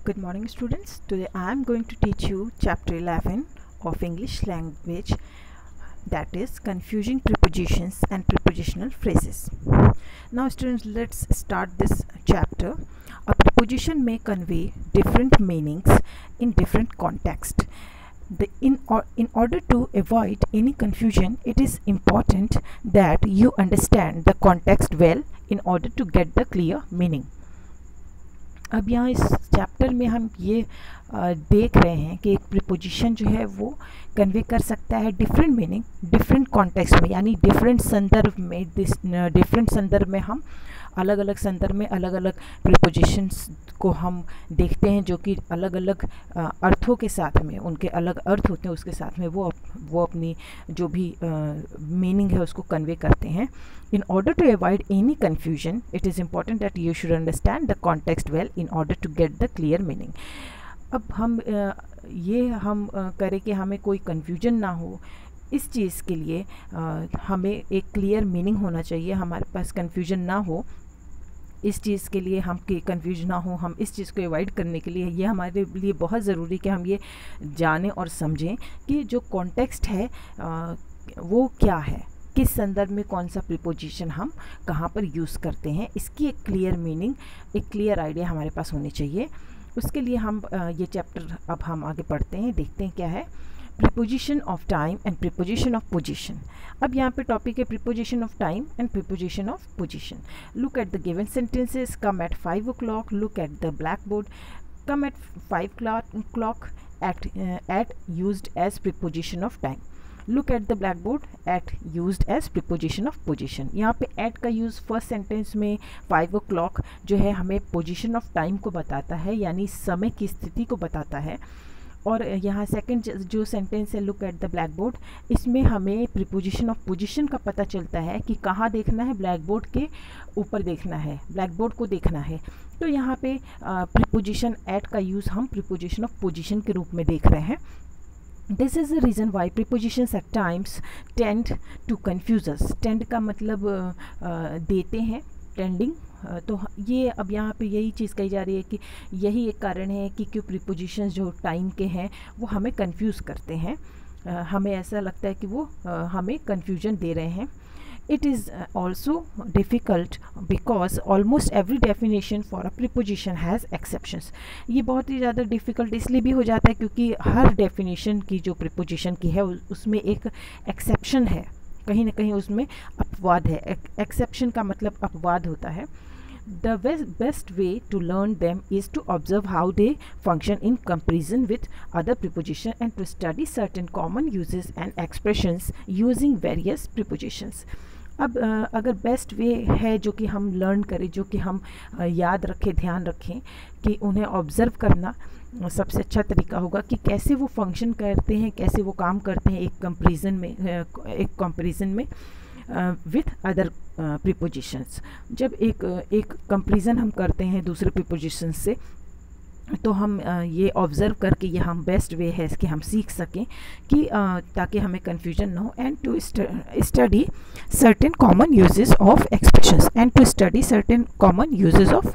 Good morning students. Today I am going to teach you chapter 11 of English language, that is confusing prepositions and prepositional phrases. Now students, let's start this chapter. A preposition may convey different meanings in different contexts. In order to avoid any confusion, it is important that you understand the context well in order to get the clear meaning. अब यहाँ इस chapter में हम ये देख रहे हैं कि एक प्रीपोजिशन जो है वो कन्वे कर सकता है डिफरेंट मीनिंग डिफरेंट कॉन्टेक्स्ट में, यानी डिफरेंट संदर्भ में हम अलग अलग संदर्भ में अलग अलग प्रीपोजिशंस को हम देखते हैं जो कि अलग अलग अर्थों के साथ में, उनके अलग अर्थ होते हैं, उसके साथ में वो अपनी जो भी मीनिंग है उसको कन्वे करते हैं. In order to avoid any confusion, it is important that you should understand the context well in order to get the clear meaning. अब हम करें कि हमें कोई confusion ना हो, इस चीज़ के लिए हमें एक clear meaning होना चाहिए. हमारे पास confusion ना हो, इस चीज़ के लिए हम कंफ्यूज ना हो, हम इस चीज़ को अवॉइड करने के लिए ये हमारे लिए बहुत ज़रूरी कि हम ये जानें और समझें कि जो कॉन्टेक्स्ट है वो क्या है, किस संदर्भ में कौन सा प्रीपोजिशन हम कहाँ पर यूज़ करते हैं. इसकी एक क्लियर मीनिंग, एक क्लियर आइडिया हमारे पास होनी चाहिए. उसके लिए हम ये चैप्टर अब हम आगे पढ़ते हैं, देखते हैं क्या है. Preposition of time and preposition of position. अब यहाँ पे टॉपिक है preposition of time and preposition of position. Look at the given sentences. Come at 5 o'clock. Look at the blackboard. Come at 5 o'clock. At used as preposition of time. Look at the blackboard. At used as preposition of position. यहाँ पे at का use first sentence में 5 o'clock जो है हमें position of time को बताता है, यानी समय की स्थिति को बताता है. और यहाँ सेकंड जो सेंटेंस है look at the black board, इसमें हमें प्रीपोजिशन ऑफ पोजीशन का पता चलता है कि कहाँ देखना है, ब्लैक बोर्ड के ऊपर देखना है, ब्लैक बोर्ड को देखना है. तो यहाँ पे प्रीपोजिशन एट का यूज़ हम प्रीपोजिशन ऑफ पोजीशन के रूप में देख रहे हैं. This is the reason why prepositions at times tend to confuse us. Tend का मतलब देते हैं, टेंडिंग. तो ये अब यहाँ पे यही चीज़ कही जा रही है कि यही एक कारण है कि क्यों प्रीपोजिशंस जो टाइम के हैं वो हमें कंफ्यूज करते हैं. हमें ऐसा लगता है कि वो हमें कंफ्यूजन दे रहे हैं. It is also difficult because almost every definition for a preposition has exceptions. ये बहुत ही ज़्यादा डिफ़िकल्ट इसलिए भी हो जाता है क्योंकि हर डेफिनेशन की जो प्रीपोजिशन की है उसमें एक एक्सेप्शन है, कहीं ना कहीं उसमें अपवाद है. एक्सेप्शन का मतलब अपवाद होता है. The best way to learn them is to observe how they function in comparison with other prepositions and to study certain common uses and expressions using various prepositions. अब अगर बेस्ट वे है जो कि हम लर्न करें, जो कि हम याद रखें, ध्यान रखें कि उन्हें ऑब्ज़र्व करना सबसे अच्छा तरीका होगा कि कैसे वो फंक्शन करते हैं, कैसे वो काम करते हैं एक कंपैरिजन में विथ अदर प्रीपोजिशंस. जब एक कंपैरिजन हम करते हैं दूसरे प्रीपोजिशंस से तो हम ये ऑब्ज़र्व करके ये हम बेस्ट वे है कि हम सीख सकें कि ताकि हमें कन्फ्यूजन ना हो. And to study certain common uses of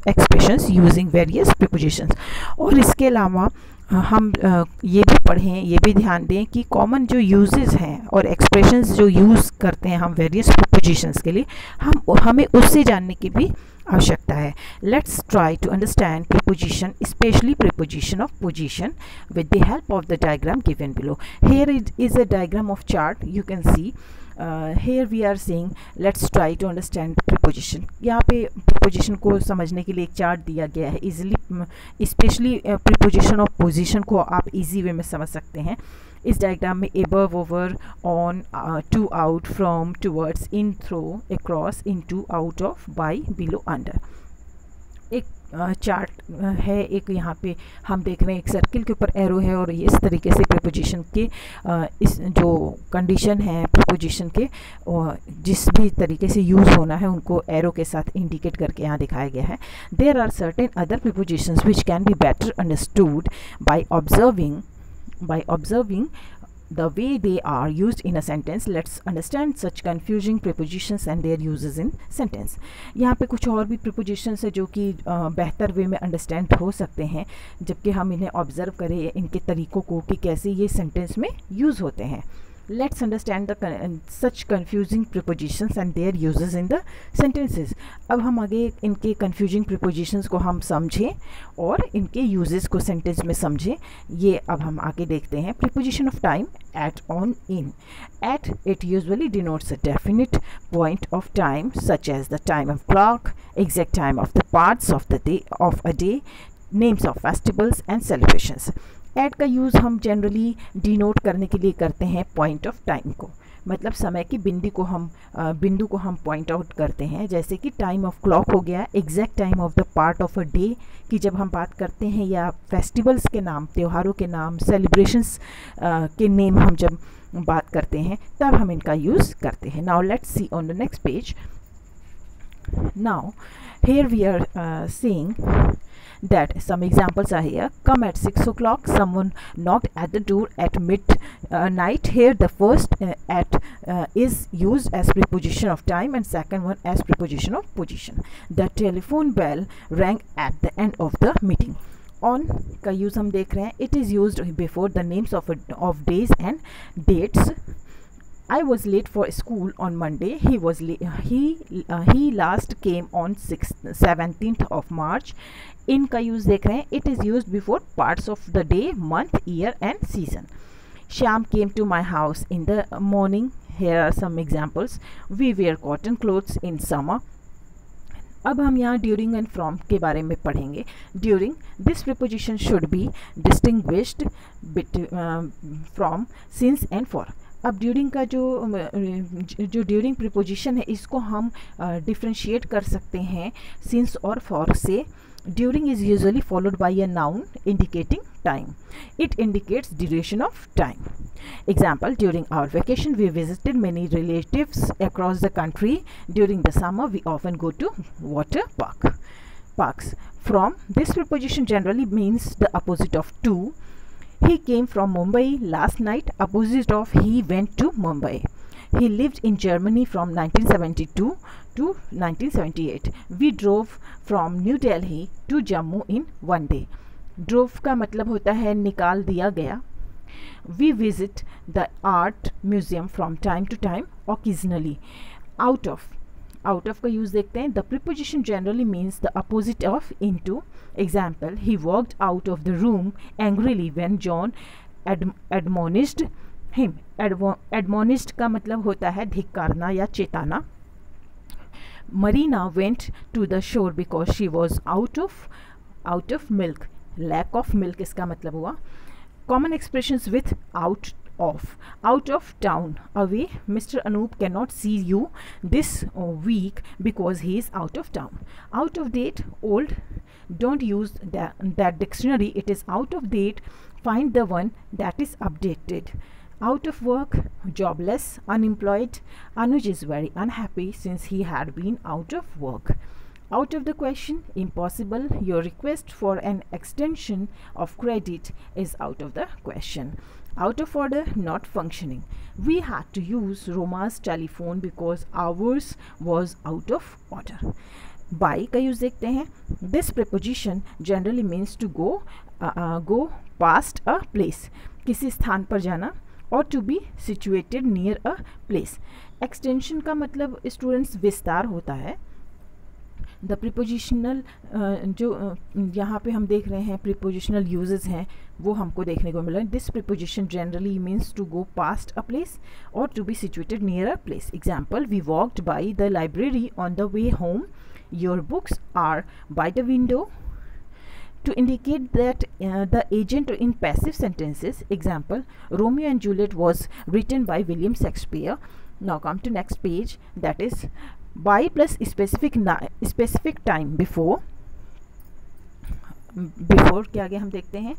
expressions using various prepositions. और इसके अलावा हम ये भी पढ़ें, ये भी ध्यान दें कि कॉमन जो यूजेस हैं और एक्सप्रेशंस जो यूज़ करते हैं हम वेरियस प्रीपोजिशंस के लिए, हमें उससे जानने की भी आवश्यकता है. Let's try to understand preposition, specially preposition of position, with the help of the diagram given below. Here is a diagram of chart. You can see here we are saying let's try to understand preposition. यहाँ पे preposition को समझने के लिए एक chart दिया गया है. Easily specially preposition of position को आप इजी वे में समझ सकते हैं. इस डायग्राम में above, over, on, to, out, from, towards, in, through, across, into, out of, by, below, under. एक चार्ट है. एक यहाँ पे हम देख रहे हैं एक सर्किल के ऊपर एरो है और इस तरीके से प्रीपोजिशन के इस जो कंडीशन है प्रीपोजिशन के जिस भी तरीके से यूज़ होना है उनको एरो के साथ इंडिकेट करके यहाँ दिखाया गया है. There are certain other prepositions which can be better understood by observing the way they are used in a sentence. Let's understand such confusing prepositions and their uses in sentence. यहाँ पे कुछ और भी prepositions है जो कि बेहतर वे में understand हो सकते हैं जबकि हम इन्हें observe करें इनके तरीक़ों को कि कैसे ये sentence में use होते हैं. Let's understand such confusing prepositions and their uses in the sentences. अब हम आगे इनके confusing prepositions को हम समझें और इनके uses को sentence में समझें. ये अब हम आगे देखते हैं. Preposition of time, at, on, in. At, it usually denotes a definite point of time such as the time of clock, exact time of the parts of the day of a day, names of festivals and celebrations. At का use हम generally denote करने के लिए करते हैं point of time को, मतलब समय की बिंदु को हम पॉइंट आउट करते हैं. जैसे कि टाइम ऑफ क्लॉक हो गया, exact time of the part of a day की जब हम बात करते हैं, या फेस्टिवल्स के नाम, त्योहारों के नाम, सेलिब्रेशंस के नेम हम जब बात करते हैं तब हम इनका यूज़ करते हैं. Now let's see on the next page. Now here we are seeing that some examples are here. Come at 6 o'clock. Someone knocked at the door at midnight. Here the first at is used as preposition of time and second one as preposition of position. The telephone bell rang at the end of the meeting. On का use हम देख रहे हैं. It is used before the names of days and dates. I was late for school on Monday. He last came on 17th of March. In का use देख रहे हैं. It is used before parts of the day, month, year and season. Shyam came to my house in the morning. Here are some examples. We wear cotton clothes in summer. अब हम यहाँ during and from के बारे में पढ़ेंगे. During, this preposition should be distinguished from, since and for. अब during का जो ड्यूरिंग प्रीपोजिशन है इसको हम डिफ्रेंशिएट कर सकते हैं सिंस और फॉर से. During is usually followed by a noun indicating time. It indicates duration of time. Example, during our vacation we visited many relatives across the country. During the summer we often go to water parks. From, this preposition generally means the opposite of to. He came from Mumbai last night, opposite of he went to Mumbai. He lived in Germany from 1972 to 1978. We drove from New Delhi to Jammu in one day. Drove का मतलब होता है निकाल दिया गया. We visit the art museum from time to time, occasionally. Out of का use देखते हैं. The preposition generally means the opposite of into. Example, he walked out of the room angrily when John admonished him. Admonished का मतलब होता है धिक्कारना या चेताना. Marina went to the shore because she was out of milk. Lack of milk इसका मतलब हुआ. Common expressions with out of town, away. Mr. Anup cannot see you this week because he is out of town. Out of date, old. Don't use that dictionary, it is out of date. Find the one that is updated. Out of work, jobless, unemployed. Anuj is very unhappy since he had been out of work. Out of the question, impossible. Your request for an extension of credit is out of the question. Out of order, not functioning. We had to use Roma's telephone because ours was out of order. By का use देखते हैं. This preposition generally means to go past a place, किसी स्थान पर जाना, or to be situated near a place. Extension का मतलब students विस्तार होता है. द प्रीपोजिशनल जो यहाँ पे हम देख रहे हैं प्रीपोजिशनल यूजेस हैं वो हमको देखने को मिला. This preposition generally means to go past a place or to be situated near a place. Example, we walked by the library on the way home. Your books are by the window. To indicate that the agent in passive sentences, example, Romeo and Juliet was written by William Shakespeare. Now come to next page, that is by plus specific time before. Before के आगे हम देखते हैं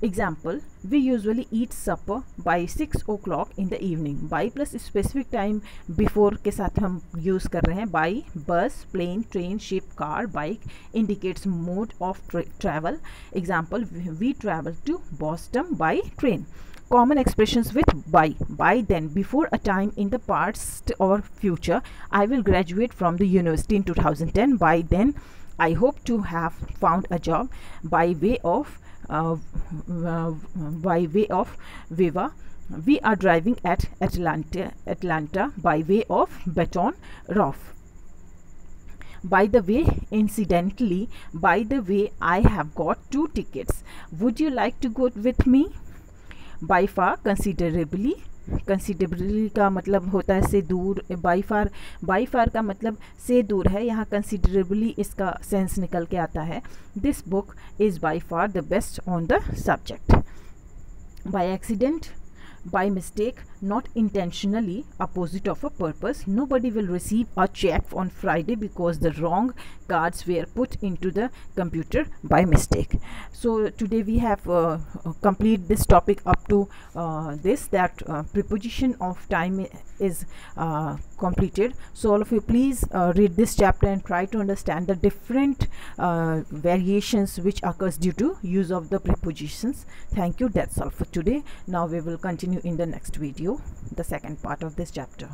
example, we usually eat supper by 6 o'clock in the evening. By plus specific time before के साथ हम use कर रहे हैं। By bus, plane, train, ship, car, bike indicates mode of travel. Example, we travel to Boston by train. Common expressions with by. By then, before a time in the past or future, I will graduate from the university in 2010. By then, I hope to have found a job. By way of Viva, we are driving at Atlanta by way of Baton Rouge. By the way, incidentally, by the way, I have got 2 tickets. Would you like to go with me? By far, considerably का मतलब होता है से दूर। By फार का मतलब से दूर है। यहाँ कंसिडरेबली इसका सेंस निकल के आता है। This book is by far the best on the subject. By accident, by mistake, not intentionally, opposite of a purpose. Nobody will receive a check on Friday because the wrong cards were put into the computer by mistake. So today we have complete this topic up to this, that preposition of time is completed. So all of you please read this chapter and try to understand the different variations which occurs due to use of the prepositions. Thank you. That's all for today. Now we will continue in the next video, the second part of this chapter.